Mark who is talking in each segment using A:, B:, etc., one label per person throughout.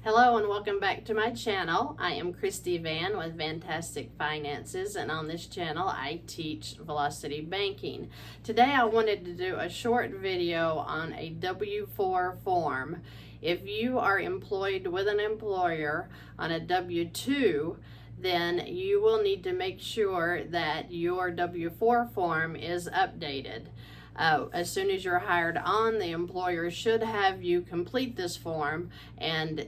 A: Hello and welcome back to my channel. I am Christy Vann with Fantastic Finances, and on this channel I teach velocity banking. Today I wanted to do a short video on a W-4 form. If you are employed with an employer on a W-2, then you will need to make sure that your W-4 form is updated. As soon as you're hired on, the employer should have you complete this form, and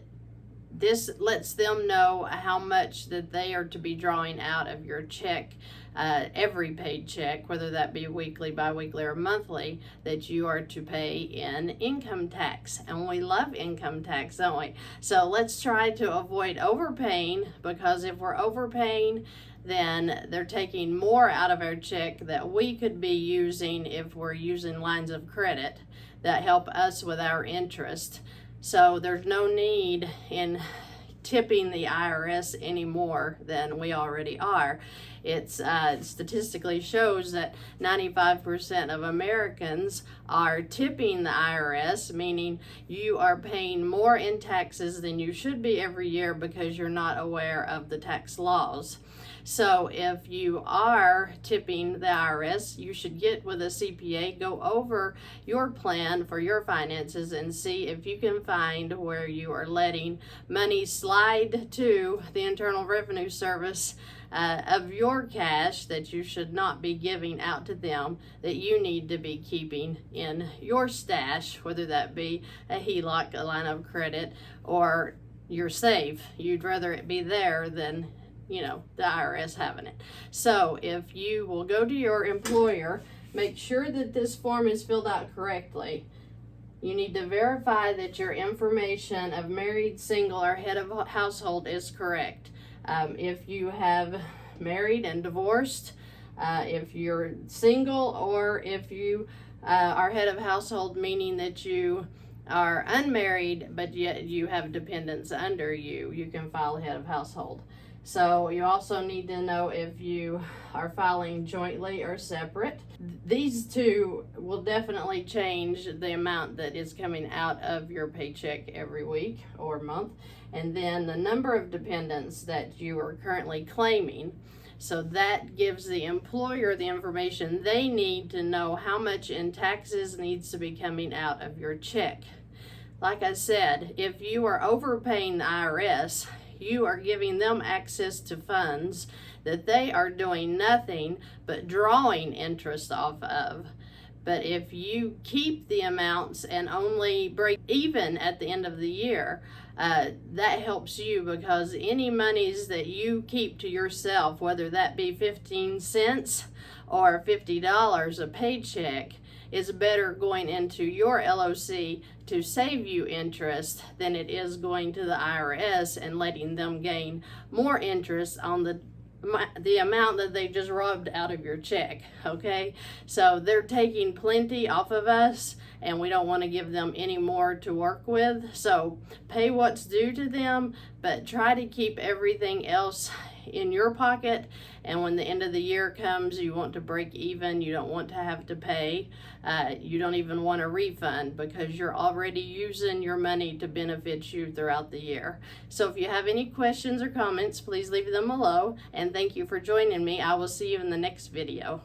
A: this lets them know how much that they are to be drawing out of your check, every paid check, whether that be weekly, bi-weekly, or monthly, that you are to pay in income tax. And we love income tax, don't we? So let's try to avoid overpaying, because if we're overpaying, then they're taking more out of our check that we could be using if we're using lines of credit that help us with our interest. So there's no need in tipping the IRS any more than we already are. It's statistically shows that 95% of Americans are tipping the IRS, meaning you are paying more in taxes than you should be every year because you're not aware of the tax laws. So if you are tipping the IRS, you should get with a CPA, go over your plan for your finances and see if you can find where you are letting money slide to the Internal Revenue Service of your cash that you should not be giving out to them, that you need to be keeping in your stash, whether that be a HELOC, a line of credit, or your safe. You'd rather it be there than the IRS having it. So if you will go to your employer, make sure that this form is filled out correctly. You need to verify that your information of married, single, or head of household is correct. If you have married and divorced, if you're single, or if you are head of household, meaning that you are unmarried but yet you have dependents under you, you can file head of household. So you also need to know if you are filing jointly or separate. These two will definitely change the amount that is coming out of your paycheck every week or month, and then the number of dependents that you are currently claiming. So that gives the employer the information they need to know how much in taxes needs to be coming out of your check. Like I said, if you are overpaying the IRS, you are giving them access to funds that they are doing nothing but drawing interest off of. But if you keep the amounts and only break even at the end of the year, that helps you, because any monies that you keep to yourself, whether that be 15 cents or $50 a paycheck, is better going into your LOC to save you interest than it is going to the IRS and letting them gain more interest on the amount that they just robbed out of your check. Okay, so they're taking plenty off of us, and we don't want to give them any more to work with. So pay what's due to them, but try to keep everything else in your pocket. And when the end of the year comes, you want to break even. You don't want to have to pay. You don't even want a refund, because you're already using your money to benefit you throughout the year. So if you have any questions or comments, please leave them below, and thank you for joining me. I will see you in the next video.